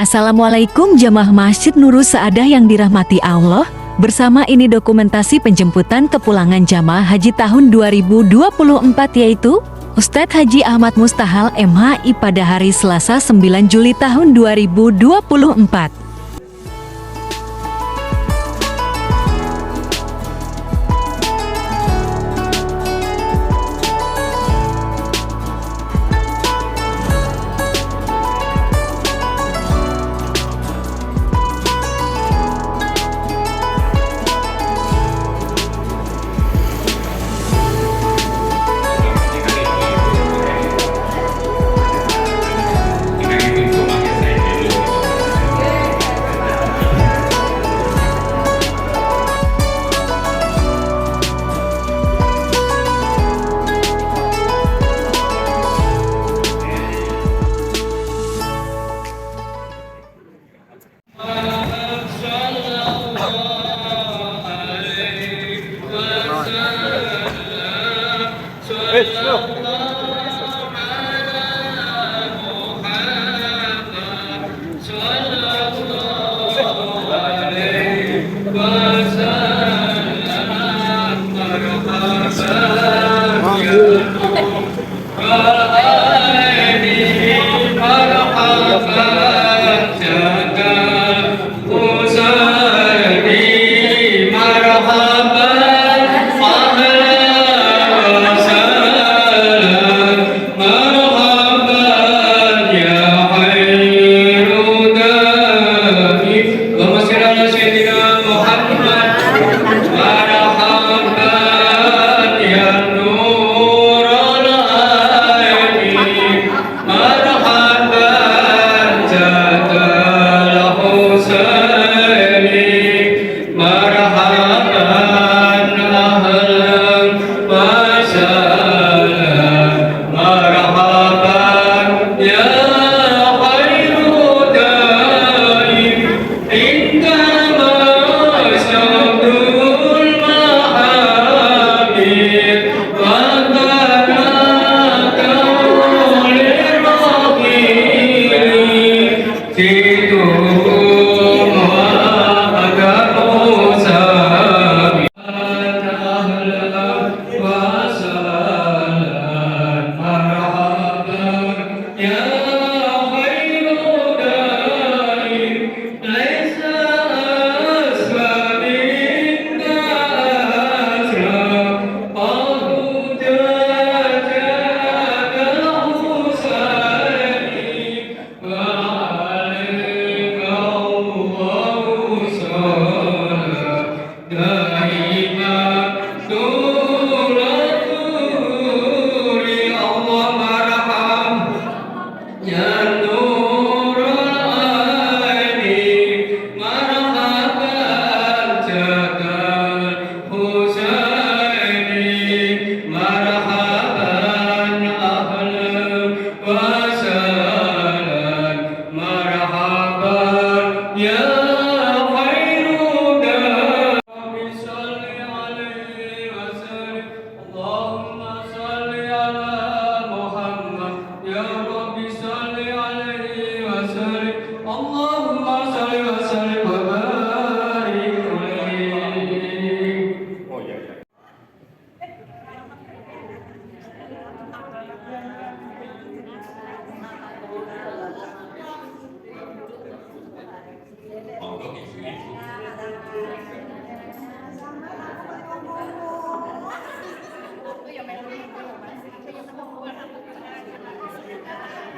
Assalamualaikum jamaah Masjid Nurus Saadah yang dirahmati Allah. Bersama ini dokumentasi penjemputan kepulangan jamaah haji tahun 2024 yaitu Ustadz Haji Ahmad Mustahal MHI pada hari Selasa 9 Juli tahun 2024.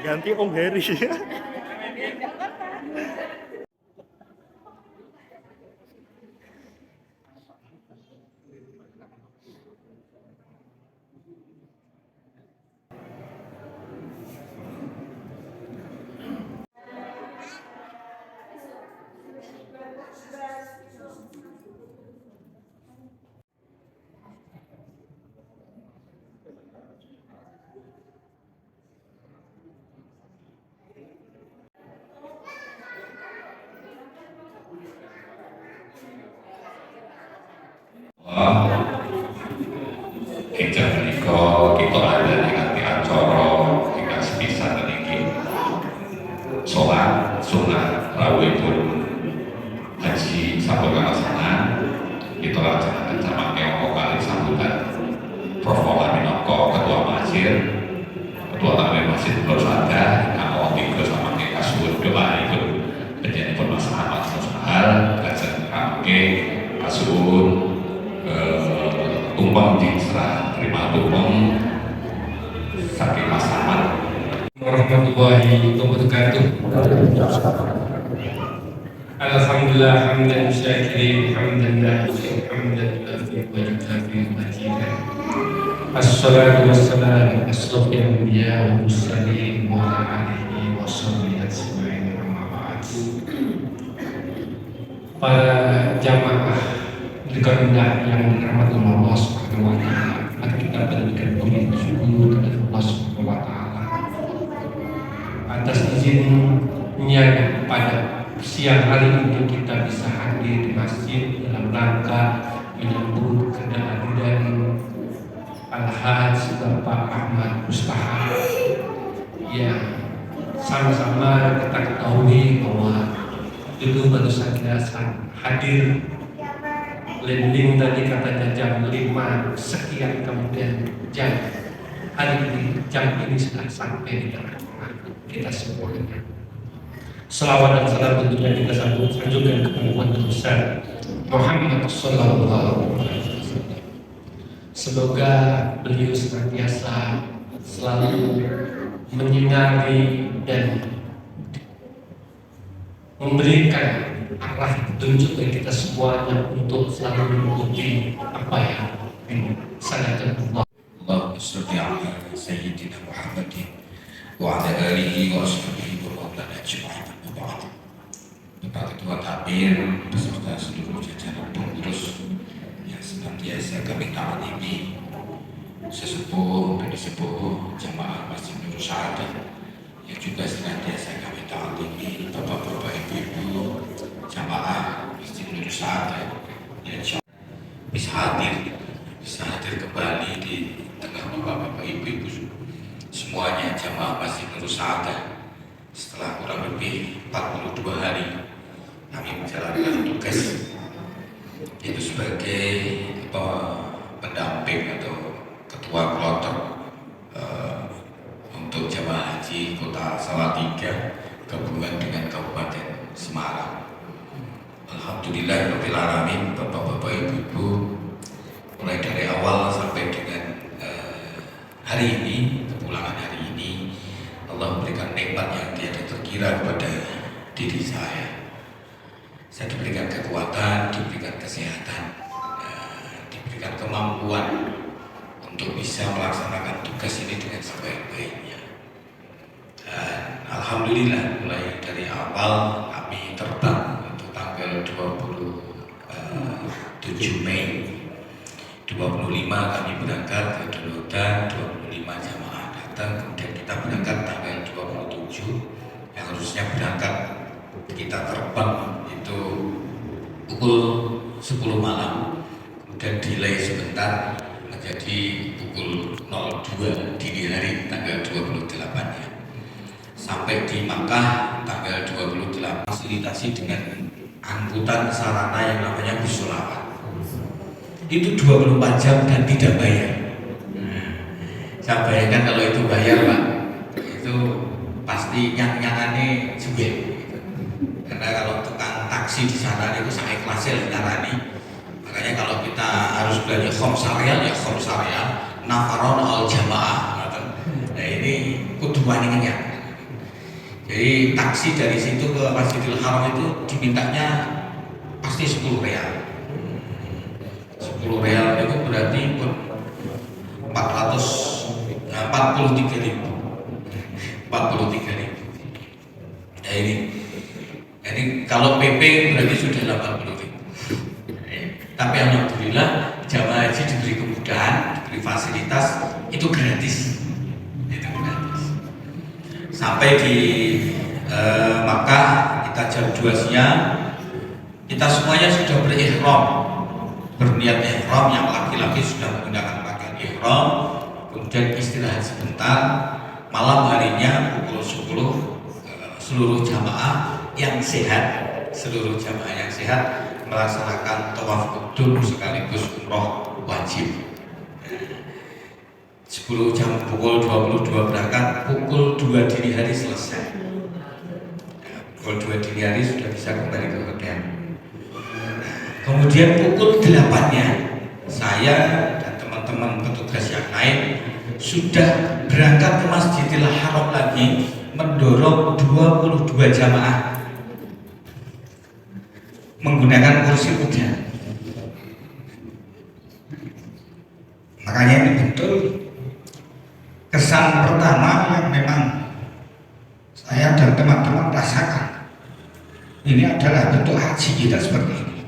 Ganti Om Heri. masjid terus ada kalau tiga sama kita suruh doa itu menjadi permasalahan hal kajian kami kasuun tumpeng di serah terima tumpeng saking Mas Ahmad warahmatullahi wabarakatuh. Alhamdulillah hamdan syakirin hamdan lahi hamdan lahi wa yukafi majidah. Assalatu wassalamu asrafil anbiya wa mursalin wa ala alihi wa sahbihi ajma'in amma ba'd. Para jamaah dikandang yang dirahmati Allah Subhanahu wa taala, mari kita berikan puji syukur kepada Allah Subhanahu wa taala atas izinnya pada siang hari ini kita bisa hadir di masjid dalam rangka menyambut kehadiran Al-Hajj Bapak Ahmad Mustahab yang sama-sama kita ketahui bahwa itu baru saja hadir landing tadi katanya jam 5 sekian, kemudian jam hari ini jam ini sudah sampai di tengah-tengah kita semuanya. Selawat dan salam tentunya kita sanjungkan kepada Tuhan besar Muhammad sallallahu alaihi wasallam. Semoga beliau senantiasa selalu menyinari dan memberikan arah petunjuk bagi kita semuanya untuk selalu mengikuti apa yang disandarkan Allah. Allahumma sholli ala sayyidina Muhammadin wa ala alihi wa ashabihi wa maulana ajma'in. Bapak Ketua Takmir beserta seluruh jajaran pengurus yang senantiasa kami taati, sesepuh dan sepuh jamaah Masjid Nurul Sa'adah yang juga senantiasa kami taati, bapak-bapak, ibu-ibu jamaah Masjid Nurul Sa'adah yang bisa hadir kembali di tengah bapak-bapak, ibu-ibu semuanya jamaah Masjid Nurul Sa'adah. Setelah kurang lebih 42 hari kami menjalankan tugas itu sebagai pendamping atau ketua kloter untuk jamaah haji kota Salatiga gabungan dengan Kabupaten Semarang. Alhamdulillah alamin, bapak-bapak, ibu-ibu, mulai dari awal sampai dengan hari ini, kepulangan hari ini, Allah memberikan nikmat yang tiada terkira kepada diri saya. Saya diberikan kekuatan, diberikan kesehatan, diberikan kemampuan untuk bisa melaksanakan tugas ini dengan sebaik-baiknya. Dan alhamdulillah mulai dari awal kami terbang untuk tanggal 27 Mei 25 kami berangkat ke Dulutan, 25 jamaah datang, kemudian kita berangkat tanggal 27 yang harusnya berangkat kita terbang itu pukul 10 malam, kemudian delay sebentar menjadi pukul 02 dini hari tanggal 28-nya. Sampai di Makkah tanggal 28 fasilitasi dengan angkutan sarana yang namanya bis sholawat. Itu 24 jam dan tidak bayar. Saya bayangkan kalau itu bayar Pak, itu pasti nyang-nyangannya juga. Karena kalau tukang taksi di sana itu sangat ikhlasnya nyarani. Makanya kalau kita harus belanja khomsarial ya khomsarial, nafaron al jamaah. Nah ini kudu waninya. Jadi taksi dari situ ke Masjidil Haram itu dimintanya pasti 10 real. 10 real itu berarti 43.000. Nah ini kalau PP berarti sudah 80.000. Tapi alhamdulillah jamaah haji diberi kemudahan, diberi fasilitas, itu gratis. Itu gratis. Sampai di Makkah kita jam 2 siang, kita semuanya sudah berihram, berniat ihram, yang laki-laki sudah menggunakan pakaian ihram, kemudian istirahat sebentar. Malam harinya pukul 10 seluruh jamaah yang sehat, melaksanakan tawaf qudum sekaligus umroh wajib. 10 jam pukul 22 berangkat, pukul 2 dini hari selesai. Pukul 2 dini hari sudah bisa kembali ke hotel. Kemudian pukul 8-nya saya dan teman-teman petugas yang lain sudah berangkat ke Masjidil Haram lagi, mendorong 22 jamaah menggunakan kursi roda. Makanya ini betul kesan pertama yang memang saya dan teman-teman rasakan. Ini adalah bentuk haji kita seperti ini,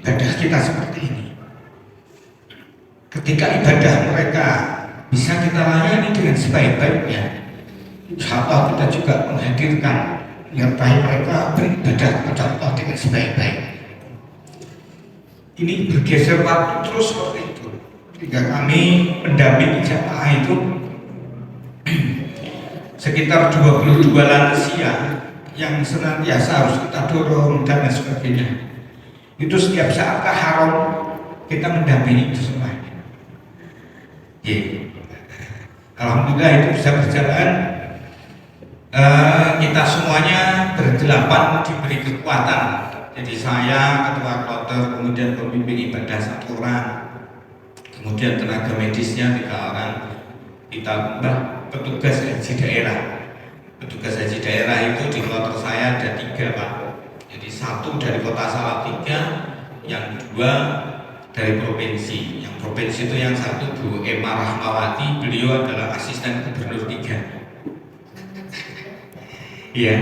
ibadah kita seperti ini. Ketika ibadah mereka bisa kita layani dengan sebaik-baiknya, insya Allah kita juga menghadirkan menyertai mereka beribadah kepada Allah dengan sebaik-baik. Ini bergeser waktu terus seperti itu, hingga kami mendampingi jamaah itu sekitar 22 lansia yang senantiasa harus kita dorong dan lain sebagainya. Itu setiap saat ke haram kita mendampingi itu semuanya. Alhamdulillah itu bisa berjalan. Kita semuanya berdelapan diberi kekuatan. Jadi saya ketua kloter, kemudian pembimbing ibadah 1 orang, kemudian tenaga medisnya 3 orang, ditambah petugas haji daerah. Petugas haji daerah itu di kloter saya ada 3 Pak. Jadi 1 dari kota Salatiga, yang 2 dari provinsi. Yang provinsi itu yang 1 Bu Emma Rahmawati, beliau adalah asisten gubernur 3. Iya.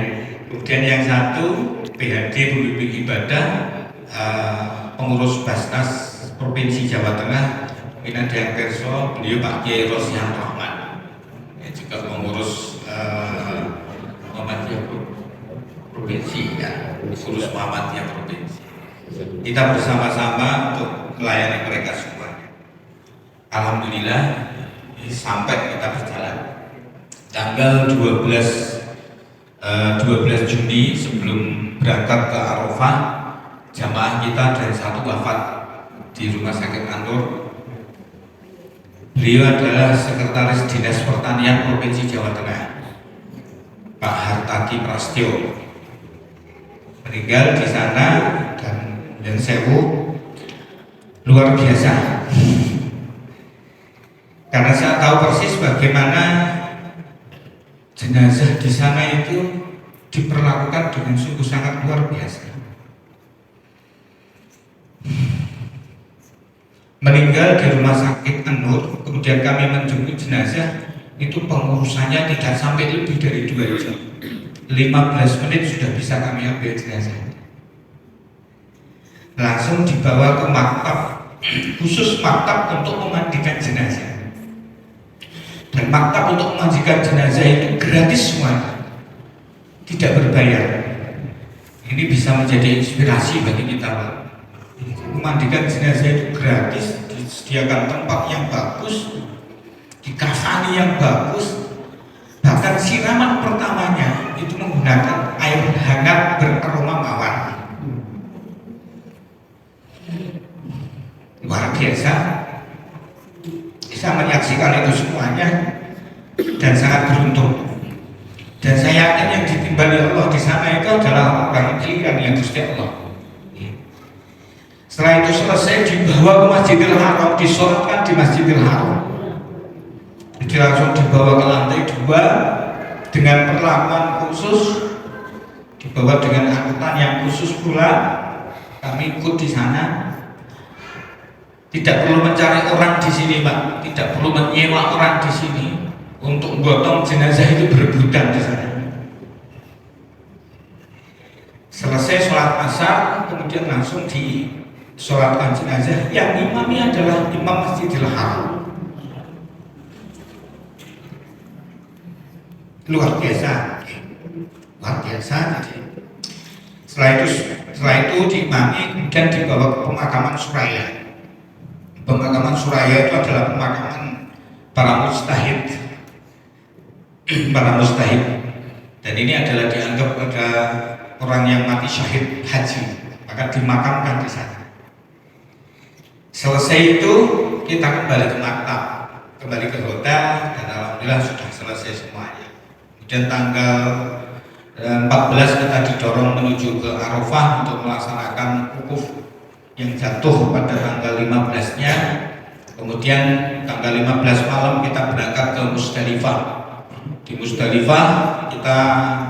Kemudian yang 1 PHD pembimbing ibadah, pengurus Basnas Provinsi Jawa Tengah, Minadang Kerso, beliau Pak Kiai Rosyan Rahman. Juga pengurus Muhammadiyah Provinsi, ya, pengurus Muhammadiyah Provinsi. Kita bersama-sama untuk melayani mereka semua. Alhamdulillah sampai kita berjalan. Tanggal 12 Juni sebelum berangkat ke Arafah, jamaah kita ada 1 wafat di Rumah Sakit Anur. Beliau adalah Sekretaris Dinas Pertanian Provinsi Jawa Tengah, Pak Hartati Prastyo. Meninggal di sana dan sewu luar biasa. Karena saya tahu persis bagaimana jenazah di sana itu diperlakukan dengan sungguh sangat luar biasa. Meninggal di Rumah Sakit An-Nur, kemudian kami menjemput jenazah, itu pengurusannya tidak sampai lebih dari 2 jam. 15 menit sudah bisa kami ambil jenazah. Langsung dibawa ke maktab, khusus maktab untuk memandikan jenazah. Dan maktab untuk memandikan jenazah itu gratis semuanya, tidak berbayar. Ini bisa menjadi inspirasi bagi kita, Pak. Memandikan jenazah itu gratis, disediakan tempat yang bagus, dikafani yang bagus, bahkan siraman pertamanya itu menggunakan air hangat beraroma mawar. Luar biasa. Bisa menyaksikan itu semuanya dan sangat beruntung. Dan saya yakin yang ditimbali Allah di sana itu adalah orang pilihan yang Gusti Allah. Setelah itu selesai, dibawa ke Masjidil Haram, disolatkan di Masjidil Haram. Jadi langsung dibawa ke lantai 2 dengan perlakuan khusus, dibawa dengan angkutan yang khusus pula. Kami ikut di sana. Tidak perlu mencari orang di sini, Pak. Tidak perlu menyewa orang di sini untuk gotong jenazah itu berebutan di sana. Selesai sholat asar, kemudian langsung disolatkan jenazah. Yang imamnya adalah Imam Masjidil Haram. Luar biasa, luar biasa. Setelah itu diimami, kemudian dibawa ke pemakaman Suraya. Pemakaman Suraya itu adalah pemakaman para mustahid, dan ini adalah dianggap ada orang yang mati syahid haji, maka dimakamkan di sana. Selesai itu kita kembali ke maktab, kembali ke hotel, dan alhamdulillah sudah selesai semuanya. Kemudian tanggal 14 kita didorong menuju ke Arafah untuk melaksanakan wukuf yang jatuh pada tanggal 15-nya. Kemudian tanggal 15 malam kita berangkat ke Musdalifah. Di Musdalifah kita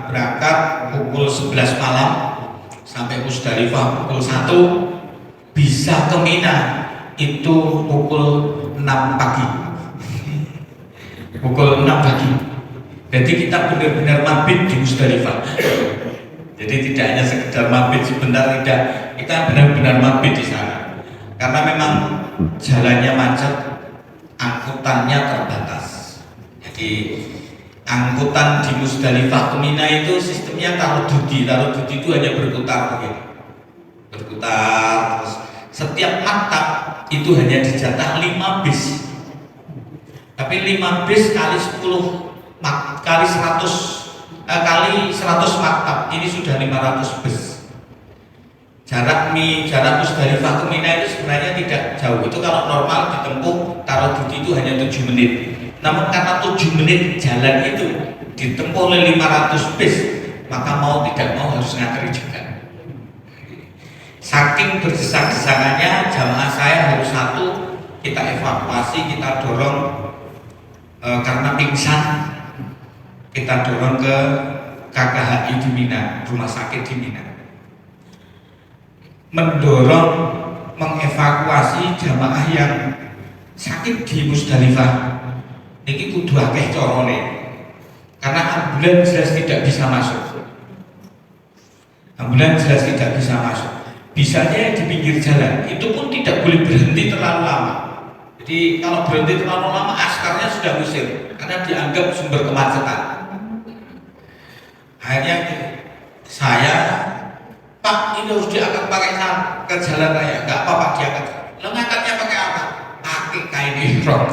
berangkat pukul 11 malam sampai Musdalifah pukul 1, bisa ke Mina itu pukul 6 pagi. Pukul 6 pagi. Jadi kita benar-benar mabit di Musdalifah. Jadi tidak hanya sekedar mabit sebentar, tidak, kita benar-benar mabit di sana. Karena memang jalannya macet, angkutannya terbatas. Jadi angkutan di Musdalifah ke Mina itu sistemnya taruh dudi itu hanya berputar begitu. Berputar terus setiap maktab itu hanya dijatah 5 bis. Tapi 5 bis kali 10 kali 100 maktab ini sudah 500 bus. Jarak Musdalifah ke Mina itu sebenarnya tidak jauh. Itu kalau normal ditempuh taruh dudi itu hanya 7 menit. Namun karena 7 menit jalan itu ditempuh oleh 500 bis, maka mau tidak mau harus ngantri juga. Saking berdesak-desakannya, jamaah saya harus satu kita evakuasi, kita dorong karena pingsan, kita dorong ke KKHI di Mina, rumah sakit di Mina. Mendorong, mengevakuasi jamaah yang sakit di Musdalifah. Ini kudu akeh corone. Karena ambulans jelas tidak bisa masuk. Ambulans jelas tidak bisa masuk. Bisanya di pinggir jalan, itu pun tidak boleh berhenti terlalu lama. Jadi kalau berhenti terlalu lama, askarnya sudah ngusir karena dianggap sumber kemacetan. Akhirnya saya, Pak, ini harus diangkat pakai ke jalan raya. Enggak apa-apa diangkat. Lo ngangkatnya pakai apa? Pakai kain ihram.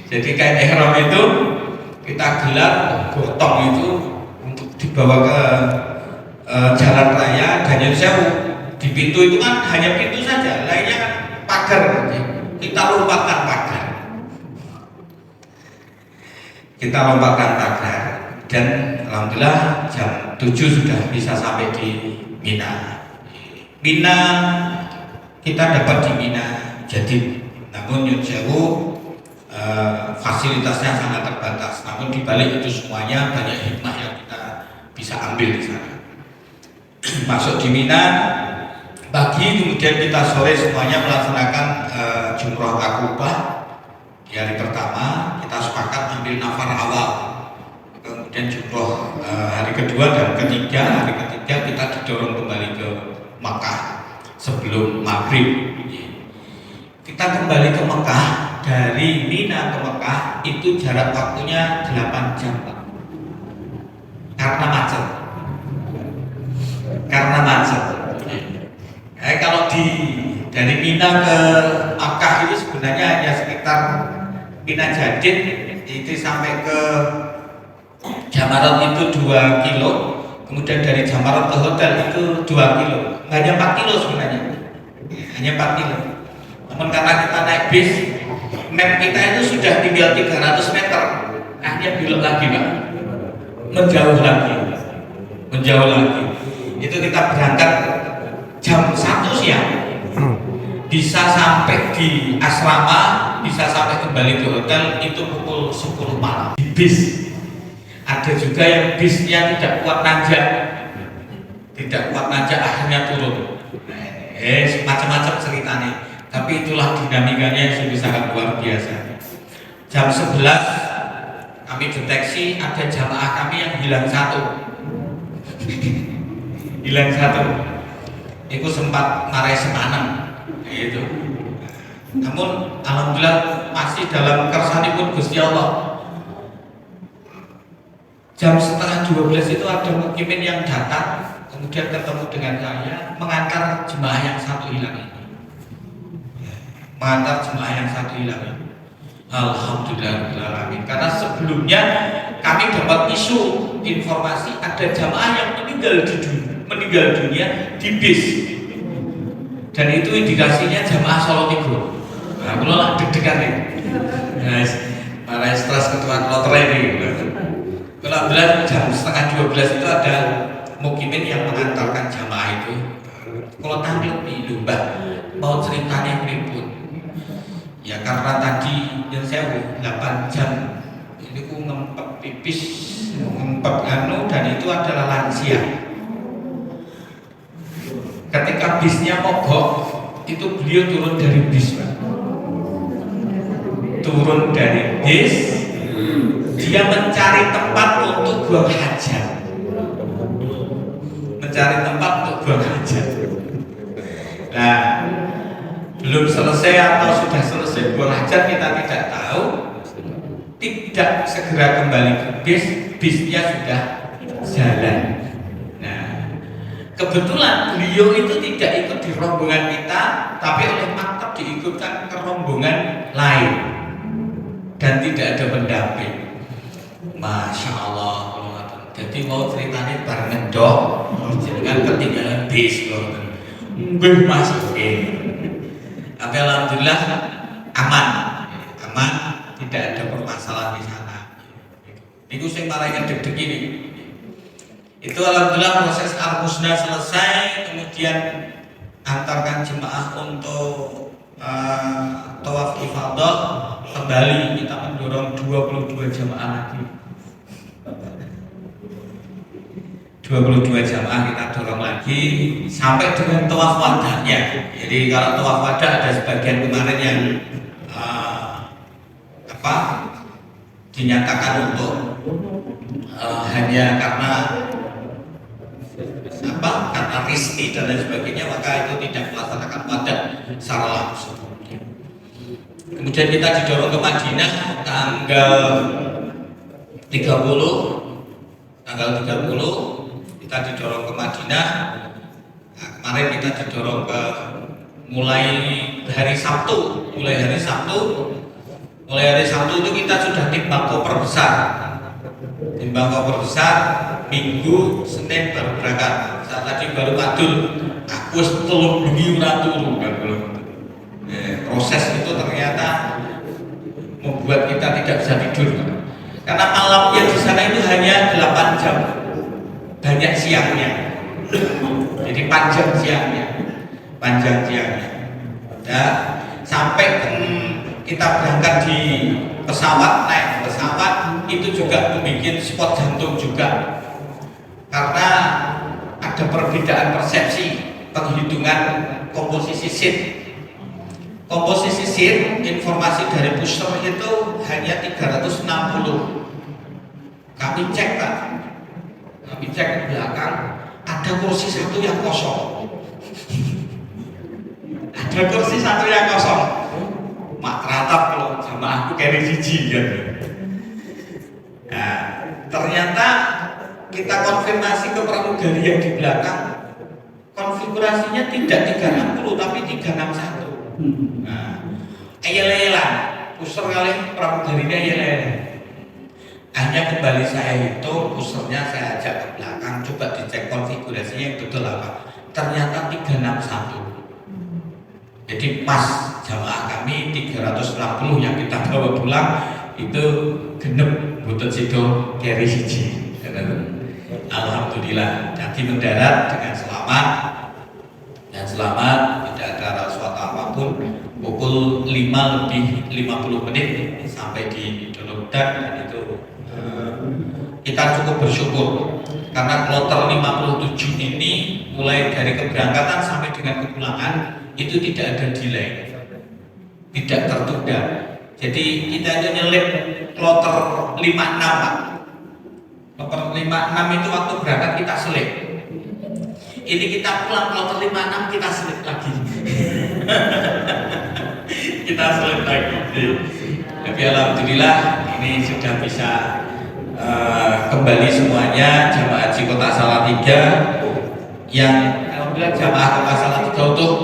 Jadi kain ihram itu kita gelar gotong itu untuk dibawa ke jalan raya Ganyen Sewu. Di pintu itu kan hanya pintu saja, lainnya kan pagar. Kita lompatkan pagar. Dan alhamdulillah jam 7 sudah bisa sampai di Mina. Mina kita dapat di Mina jadi, namun Nyun Sewu fasilitasnya sangat terbatas. Namun dibalik itu semuanya banyak hikmah yang kita bisa ambil di sana. Masuk di Mina pagi, kemudian kita sore semuanya melaksanakan jumroh akobah. Di hari pertama kita sepakat ambil nafar awal. Kemudian jumroh hari kedua dan ketiga. Hari ketiga kita didorong kembali ke Mekah sebelum maghrib. Kita kembali ke Mekah, dari Mina ke Mekah itu jarak waktunya 8 jam karena macet. Kalau dari Mina ke Mekah itu sebenarnya hanya sekitar Mina Jadid itu sampai ke Jamarat itu 2 kilo, kemudian dari Jamarat ke hotel itu 2 kilo, hanya 4 kilo sebenarnya, hanya 4 kilo. Namun karena kita naik bis, map kita itu sudah tinggal 300 meter, akhirnya belok lagi Pak, menjauh lagi. Itu kita berangkat jam 1 siang, bisa sampai di asrama, bisa sampai kembali ke hotel itu pukul 10 malam. Di bis ada juga yang bisnya tidak kuat nanjak, akhirnya turun. Macam-macam ceritanya, tapi itulah dinamikanya yang sungguh sangat luar biasa. Jam 11 kami deteksi ada jamaah kami yang hilang satu. Itu sempat narai sepaneng itu. Namun alhamdulillah masih dalam kersanipun Gusti Allah. Jam setengah 12 itu ada mukimin yang datang, kemudian ketemu dengan saya, mengantar jemaah yang satu hilang ini. Alhamdulillah. Karena sebelumnya kami dapat isu informasi ada jamaah yang meninggal dunia di bis, dan itu indikasinya jamaah Solo Tigo. Nah, kalau lah deg-degan nih, malah stres ketua kloter ini. Alhamdulillah jam setengah 12 itu ada mukimin yang mengantarkan jamaah itu. Kalau tadi lebih Mbak mau ceritanya berikut. Ya karena tadi yang saya 8 jam ini ku ngempet pipis, ngempet anu, dan itu adalah lansia. Ketika bisnya mogok, itu beliau turun dari bis, Pak. Turun dari bis, dia mencari tempat untuk buang hajat. Mencari tempat untuk buang hajat. Nah, belum selesai atau sudah selesai buang hajat kita tidak tahu. Tidak segera kembali ke bis, bisnya sudah jalan. Nah, kebetulan beliau itu tidak ikut di rombongan kita, tapi oleh maktab diikutkan ke rombongan lain dan tidak ada pendamping. Masya Allah. Jadi mau ceritanya barengan dok, jangan ketinggalan bis loh. Nggih Mas. Tapi alhamdulillah aman, tidak ada permasalahan di sana. Itu sing marahnya deg-deg ini. Itu alhamdulillah proses al-musnah selesai, kemudian antarkan jemaah untuk tawaf ifadah, kembali kita mendorong 22 jemaah lagi. 22 jamaah kita dorong lagi sampai dengan tawaf wadahnya. Jadi kalau tawaf wadah ada sebagian kemarin yang dinyatakan untuk hanya karena karena risti dan lain sebagainya, maka itu tidak melaksanakan wadah secara langsung. Kemudian kita didorong ke Madinah tanggal 30 kita didorong ke Madinah. Nah, kemarin kita didorong ke mulai hari Sabtu itu kita sudah timbang koper besar. Minggu, Senin baru berangkat. Saat tadi baru madul, aku telur bengi ora turu. Proses itu ternyata membuat kita tidak bisa tidur. Karena malamnya di sana itu hanya 8 jam. Banyak siangnya. Jadi panjang siangnya. Nah, sampai kita berangkat di pesawat, naik pesawat itu juga membuat spot jantung juga. Karena ada perbedaan persepsi penghitungan komposisi seat. Komposisi seat informasi dari pusher itu hanya 360. Kami cek ke belakang, ada kursi satu yang kosong. Mak teratap kalau jamaahku keri siji kan. Nah, ternyata kita konfirmasi ke pramugari yang di belakang, konfigurasinya tidak 360 tapi 361. Nah, ayel-ayelan, pusher kali pramugarinya ayel-ayelan. Hanya kembali saya itu pusernya saya ajak ke belakang, coba dicek konfigurasinya yang betul apa. Ternyata 361. Jadi pas jamaah kami 360 yang kita bawa pulang itu genep mboten sido keri siji. Alhamdulillah, jadi mendarat dengan selamat, tidak ada rasuah apapun. Pukul 5:50 sampai di Donogdan, dan itu kita cukup bersyukur karena kloter 57 ini mulai dari keberangkatan sampai dengan kepulangan itu tidak ada delay, tidak tertunda. Jadi kita itu nyelip kloter 56 Pak. Kloter 56 itu waktu berangkat kita selip. Ini kita pulang kloter 56 kita selip lagi. Kita selip lagi. Tapi alhamdulillah ini sudah bisa kembali semuanya jamaah Haji Kota Salatiga yang alhamdulillah jamaah Kota Salatiga untuk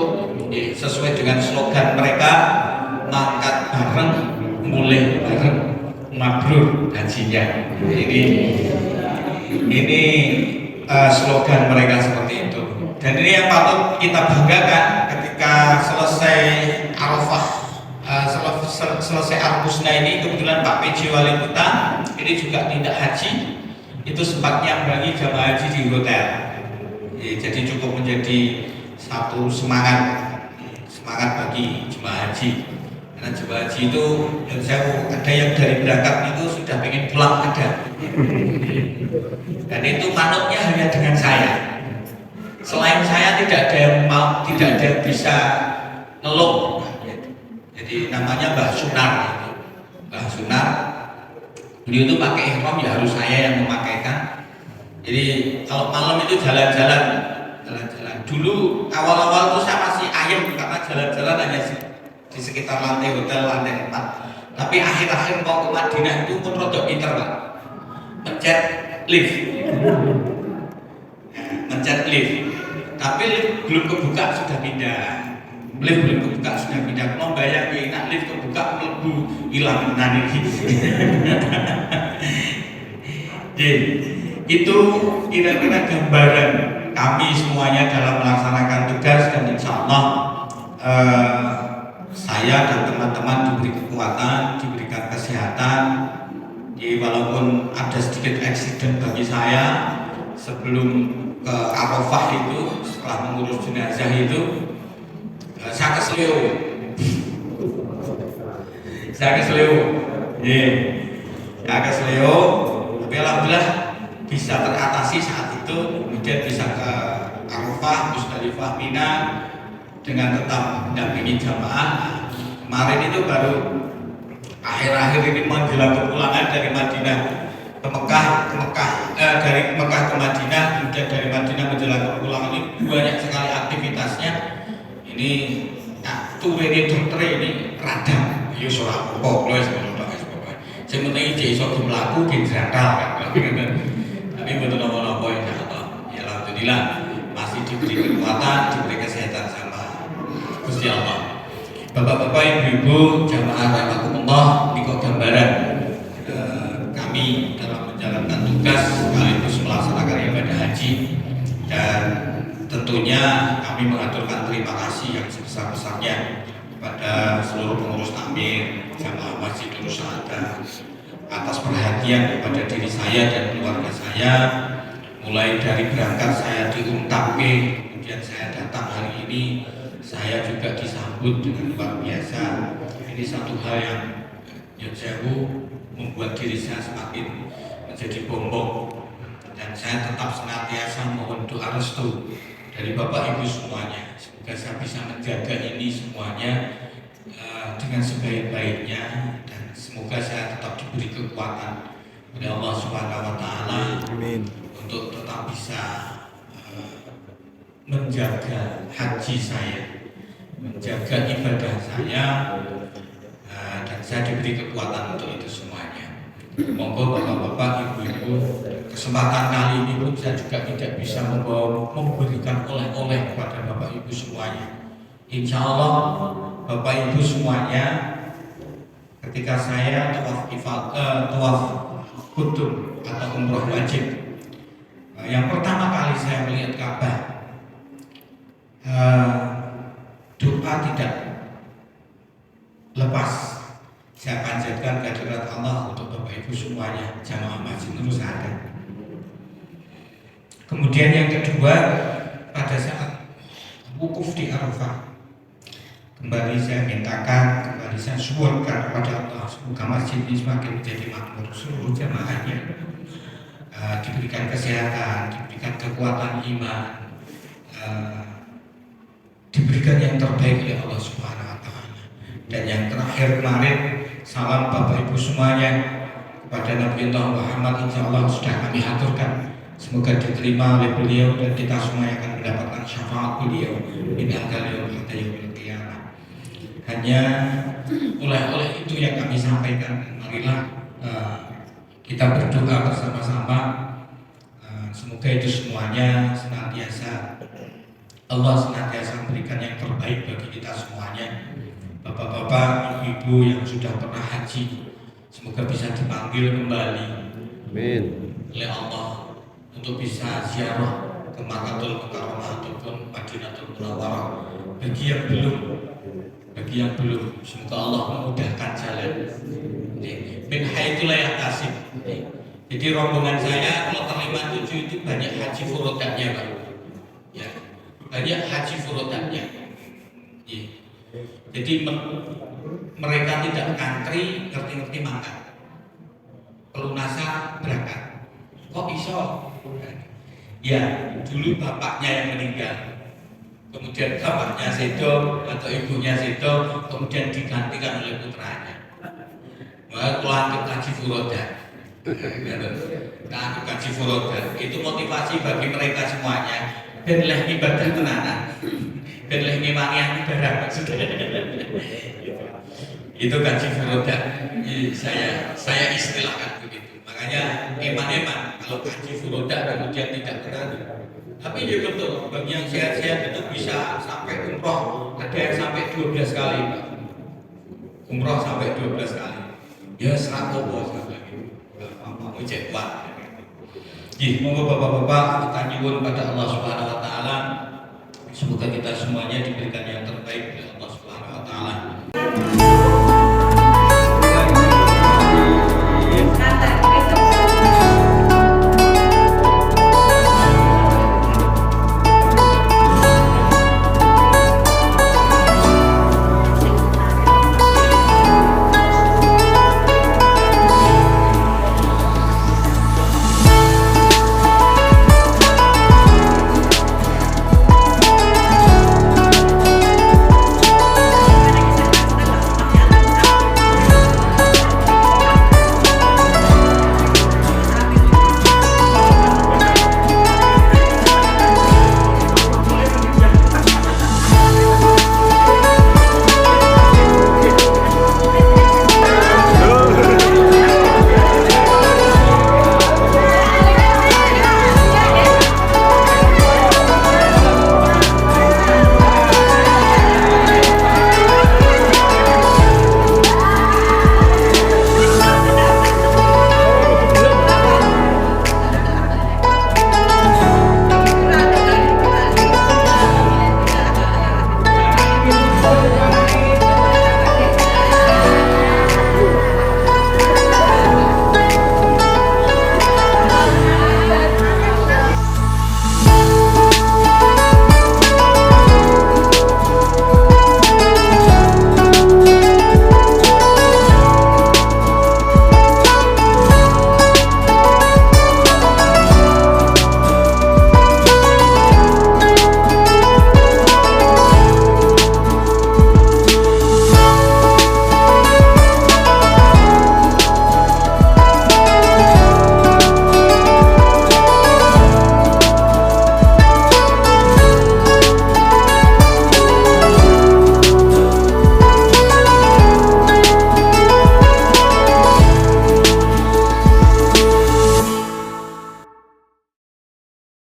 sesuai dengan slogan mereka, mangkat bareng, mulih bareng, mabrur hajinya. Ini slogan mereka seperti itu. Dan ini yang patut kita banggakan ketika selesai Arafah, selesai Al-Husna ini, kebetulan Pak PJ Wali Kota ini juga tindak haji. itu sempat nyambangi jamaah haji di hotel. Jadi cukup menjadi satu semangat bagi jemaah haji. Karena jemaah haji itu ada yang dari berangkat itu sudah pengen pulang ada. Dan itu manutnya hanya dengan saya. Selain saya tidak ada yang bisa ngeluk. Jadi namanya Mbah Sunar. Mbah Sunar. Beliau itu pakai ihram ya harus saya yang memakaikan. Jadi kalau malam itu jalan-jalan. Dulu awal-awal itu saya masih ayam karena jalan-jalan hanya di sekitar lantai hotel lantai 4. Tapi akhir-akhir mau ke Madinah itu pun rodok pinter Pak. Mencet lift. Tapi lift belum kebuka sudah pindah. Kalau bayangin nak lift kebuka melebu hilang nanti. Itu kira-kira gambaran kami semuanya dalam melaksanakan tugas, dan insya Allah saya dan teman-teman diberi kekuatan, diberikan kesehatan. Jadi walaupun ada sedikit eksiden bagi saya sebelum ke Arafah itu, setelah mengurus jenazah itu, saya keselio. Tapi alhamdulillah bisa teratasi saat itu, kemudian bisa ke Arafah, Musdalifah, Mina dengan tetap mendampingi jamaah. Kemarin itu baru akhir-akhir ini menjelang kepulangan dari Madinah ke Mekah, dari Mekah ke Madinah, kemudian dari Madinah menjelang kepulangan ini banyak sekali aktivitasnya. Ini turene dokter ini radang, yo ora apa-apa wis ngono tok wis pokoke. Sing penting iki iso mlaku ben jangkal kan. Tapi betul apa-apa insyaallah. Ya alhamdulillah masih diberi kekuatan, diberi kesehatan sama Gusti Allah. Bapak-bapak, ibu-ibu, jamaah rahimakumullah, ini kok gambaran kami dalam menjalankan tugas sekaligus melaksanakan ibadah haji, dan tentunya kami mengaturkan terima kasih yang sebesar-besarnya kepada seluruh pengurus takmir jamaah Masjid Nurul Saadah atas perhatian kepada diri saya dan keluarga saya. Mulai dari berangkat saya di UMTAPE, kemudian saya datang hari ini, saya juga disambut dengan luar biasa. Ini satu hal yang jauh membuat diri saya semakin menjadi bombong, dan saya tetap senantiasa mohon doa restu dari Bapak Ibu semuanya. Semoga saya bisa menjaga ini semuanya dengan sebaik-baiknya, dan semoga saya tetap diberi kekuatan oleh Allah Subhanahu wa taala untuk tetap bisa menjaga haji saya, menjaga ibadah saya, dan saya diberi kekuatan untuk itu semuanya. Monggo bapak-bapak, ibu-ibu, kesempatan kali ini pun saya juga tidak bisa memberikan oleh-oleh kepada bapak ibu semuanya. Insya Allah bapak ibu semuanya, ketika saya tawaf kudum atau umroh wajib, yang pertama kali saya melihat Ka'bah, doa tidak lepas saya panjatkan kehadirat Allah untuk Bapak Ibu semuanya jamaah Masjid Nurul Saadah. Kemudian yang kedua, pada saat wukuf di Arafah, kembali saya mintakan, kembali saya suarakan kepada Allah, semoga masjid ini semakin menjadi makmur, seluruh jamaahnya diberikan kesehatan, diberikan kekuatan iman, diberikan yang terbaik oleh Allah Subhanahu wa taala. Dan yang terakhir kemarin, salam Bapak Ibu semuanya kepada Nabi Allah Muhammad, insyaallah sudah kami aturkan. Semoga diterima oleh beliau dan kita semua akan mendapatkan syafaat beliau min hadzal yaum hatta yaumil qiyamah. Hanya oleh itu yang kami sampaikan. Marilah kita berdoa bersama-sama, semoga itu semuanya senantiasa Allah senantiasa memberikan yang terbaik bagi kita semuanya. Bapak-bapak, ibu-ibu yang sudah pernah haji, semoga bisa dipanggil kembali oleh Allah untuk bisa ziarah ke Makkatul Mukarramah ataupun Madinatul Munawwarah. Bagi yang belum, semoga Allah memudahkan jalan. Min haitsu la yahtasib. Jadi rombongan saya kloter 57 itu banyak haji furodatnya Pak. Ya, banyak haji furodatnya. Ya. Jadi mereka tidak ngantri, ngerti-ngerti makan. Pelunasan berangkat. Kok iso? Ya, dulu bapaknya yang meninggal. Kemudian bapaknya sedo atau ibunya sedo, kemudian digantikan oleh putranya. Maka lanjut kaji furodat. Lanjut kaji furodat. Itu motivasi bagi mereka semuanya. Dan leh ibadah tenanan. Dan leh ngimanian ibadah maksudnya. Itu kaji furodat. Saya istilahkan begitu. Makanya eman-eman kalau kaji furodat kemudian tidak tenanan. Tapi ya betul, bagi yang sehat-sehat itu bisa sampai umroh, ada yang sampai 12 kali Pak. Umroh sampai 12 kali. Ya serakobo sampai gitu. Mau cek kuat. Jadi monggo bapak-bapak kita nyuwun pada Allah Subhanahu Wa Taala, semoga kita semuanya diberikan yang terbaik oleh Allah Subhanahu Wa Taala.